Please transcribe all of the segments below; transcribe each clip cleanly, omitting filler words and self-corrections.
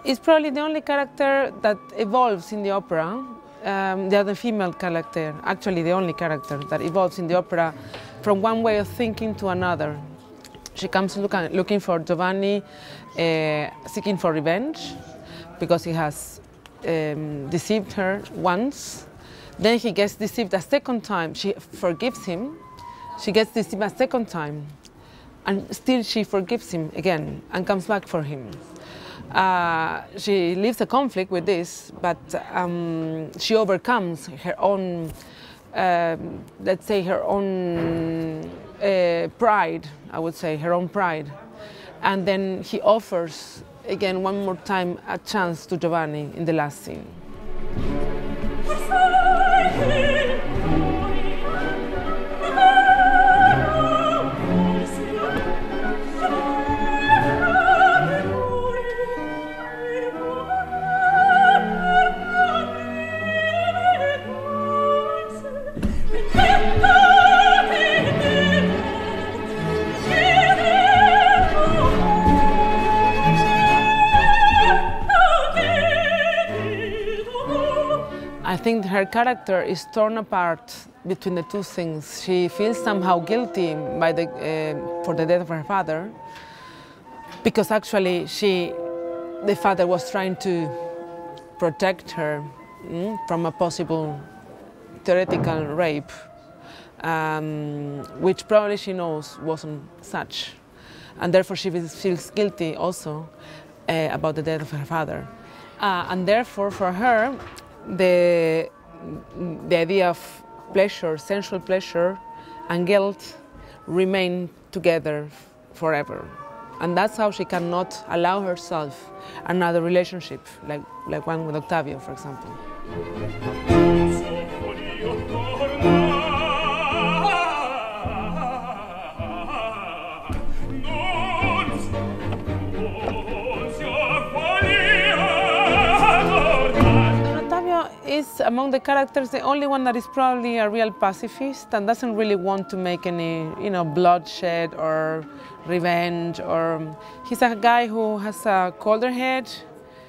it's probably the only character that evolves in the opera. The other female character, actually the only character that evolves in the opera from one way of thinking to another. She comes looking for Giovanni, seeking for revenge, because he has deceived her once. Then he gets deceived a second time. She forgives him. She gets deceived a second time. And still she forgives him again and comes back for him. She lives a conflict with this, but she overcomes her own, let's say, her own pride, I would say, her own pride. And then he offers, again, one more time, a chance to Giovanni in the last scene. I think her character is torn apart between the two things. She feels somehow guilty by for the death of her father, because actually the father was trying to protect her from a possible theoretical rape, which probably she knows wasn't such. And therefore she feels guilty also about the death of her father. And therefore for her, the idea of pleasure, sensual pleasure, and guilt remain together forever. And that's how she cannot allow herself another relationship, like one with Octavio, for example. Is among the characters the only one that is probably a real pacifist and doesn't really want to make any, bloodshed or revenge. Or he's a guy who has a colder head.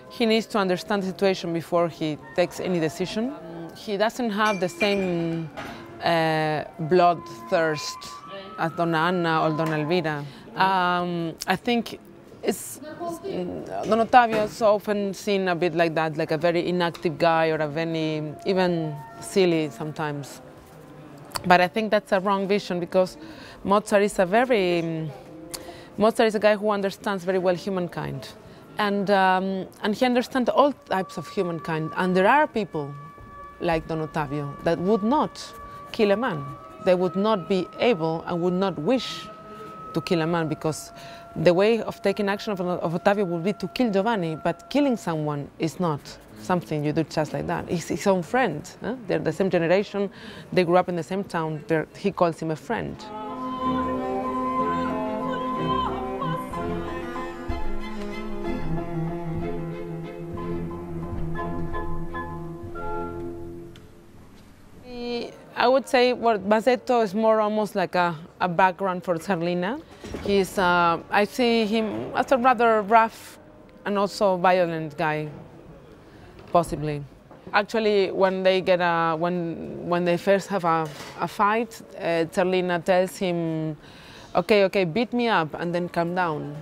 He needs to understand the situation before he takes any decision. He doesn't have the same bloodthirst as Donna Anna or Donna Elvira. I think Don Ottavio is often seen a bit like that, like a very inactive guy or a very, even silly sometimes. But I think that's a wrong vision, because Mozart is a guy who understands very well humankind. And he understands all types of humankind. And there are people like Don Ottavio that would not kill a man. They would not be able and would not wish to kill a man, because the way of taking action of Ottavio would be to kill Giovanni, but killing someone is not something you do just like that. He's his own friend. They're the same generation, they grew up in the same town, he calls him a friend. I would say Mazzetto is more almost like a background for Zerlina. I see him as a rather rough and also violent guy, possibly. Actually, when they get when they first have a fight, Zerlina tells him, okay, beat me up and then calm down.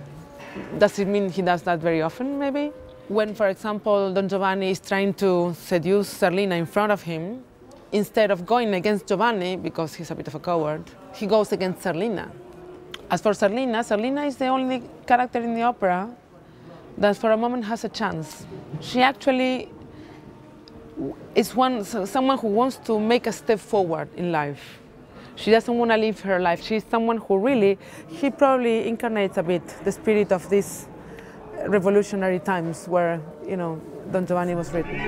Does it mean he does that very often, maybe? When, for example, Don Giovanni is trying to seduce Zerlina in front of him, instead of going against Giovanni, because he's a bit of a coward, he goes against Zerlina. As for Zerlina, Zerlina is the only character in the opera that for a moment has a chance. She actually is someone who wants to make a step forward in life. She doesn't want to live her life. She's someone who really, he probably incarnates a bit the spirit of these revolutionary times where, Don Giovanni was written.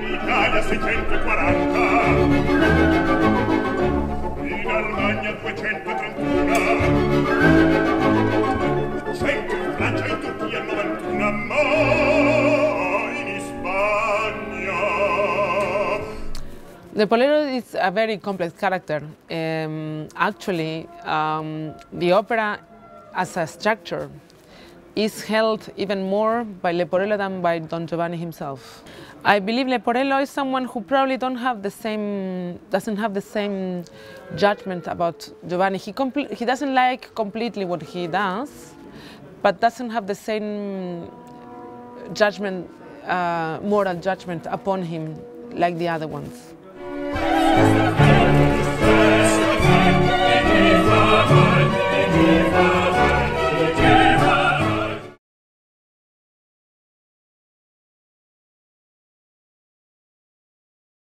The Bolero is a very complex character. Actually, the opera as a structure is held even more by Leporello than by Don Giovanni himself. I believe Leporello is someone who probably doesn't have the same judgment about Giovanni. He doesn't like completely what he does, but doesn't have the same judgment, moral judgment upon him like the other ones.